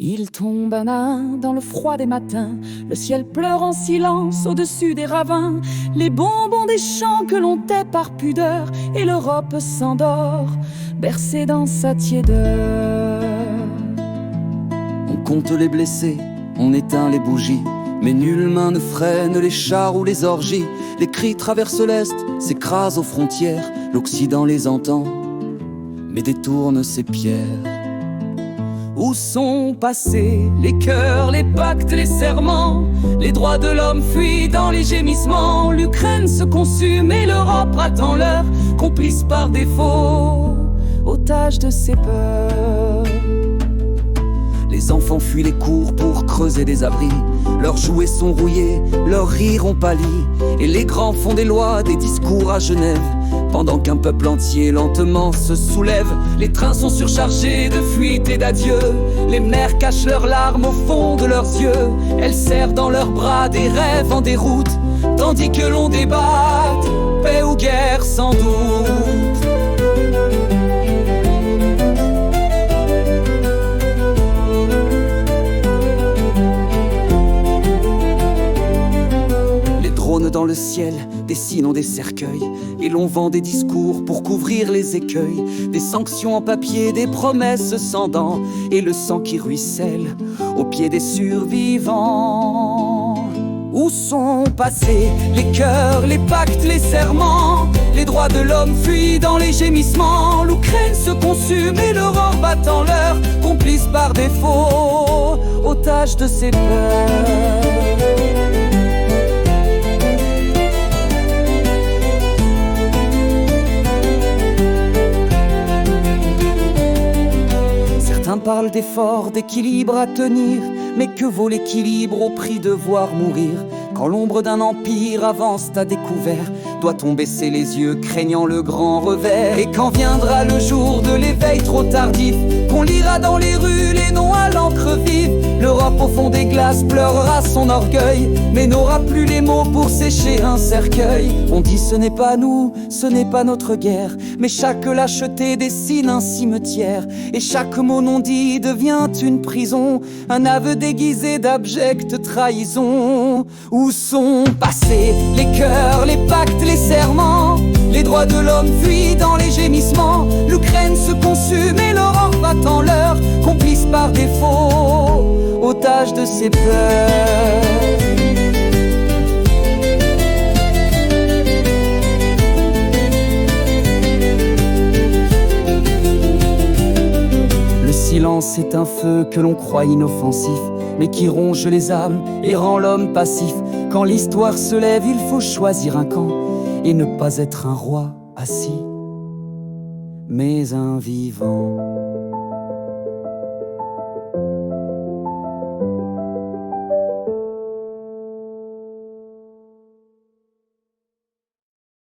Il tombe un à un dans le froid des matins, le ciel pleure en silence au-dessus des ravins, les bonbons des champs que l'on tait par pudeur, et l'Europe s'endort, bercée dans sa tiédeur. On compte les blessés, on éteint les bougies, mais nulle main ne freine les chars ou les orgies. Les cris traversent l'Est, s'écrasent aux frontières, l'Occident les entend, mais détourne ses pierres. Où sont passés les cœurs, les pactes, les serments? Les droits de l'homme fuient dans les gémissements. L'Ukraine se consume et l'Europe attend l'heure, complice par défaut, otage de ses peurs. Les enfants fuient les cours pour creuser des abris. Leurs jouets sont rouillés, leurs rires ont pâli, et les grands font des lois, des discours à Genève, pendant qu'un peuple entier lentement se soulève. Les trains sont surchargés de fuite et d'adieu. Les mères cachent leurs larmes au fond de leurs yeux. Elles serrent dans leurs bras des rêves en déroute, tandis que l'on débatte, paix ou guerre sans doute. Dans le ciel, dessinons des cercueils, et l'on vend des discours pour couvrir les écueils, des sanctions en papier, des promesses sans dents, et le sang qui ruisselle aux pieds des survivants. Où sont passés les cœurs, les pactes, les serments? Les droits de l'homme fuient dans les gémissements. L'Ukraine se consume et l'Europe attend l'heure, complice par défaut, otage de ses peurs. Certains parlent d'efforts, d'équilibre à tenir, mais que vaut l'équilibre au prix de voir mourir? Quand l'ombre d'un empire avance à découvert, doit-on baisser les yeux craignant le grand revers? Et quand viendra le jour de l'éveil trop tardif, qu'on lira dans les rues les noms à l'encre vive, l'Europe au fond des glaces pleurera son orgueil, mais n'aura plus les mots pour sécher un cercueil. On dit ce n'est pas nous, ce n'est pas notre guerre, mais chaque lâcheté dessine un cimetière, et chaque mot non dit devient une prison, un aveu déguisé d'abjecte trahison. Où sont passés les cœurs, les pactes, les serments? Les droits de l'homme fuient dans les gémissements. L'Ukraine se consume et l'Europe attend l'heure, complice par défaut, otage de ses peurs. Le silence est un feu que l'on croit inoffensif, mais qui ronge les âmes et rend l'homme passif. Quand l'histoire se lève, il faut choisir un camp et ne pas être un roi assis, mais un vivant.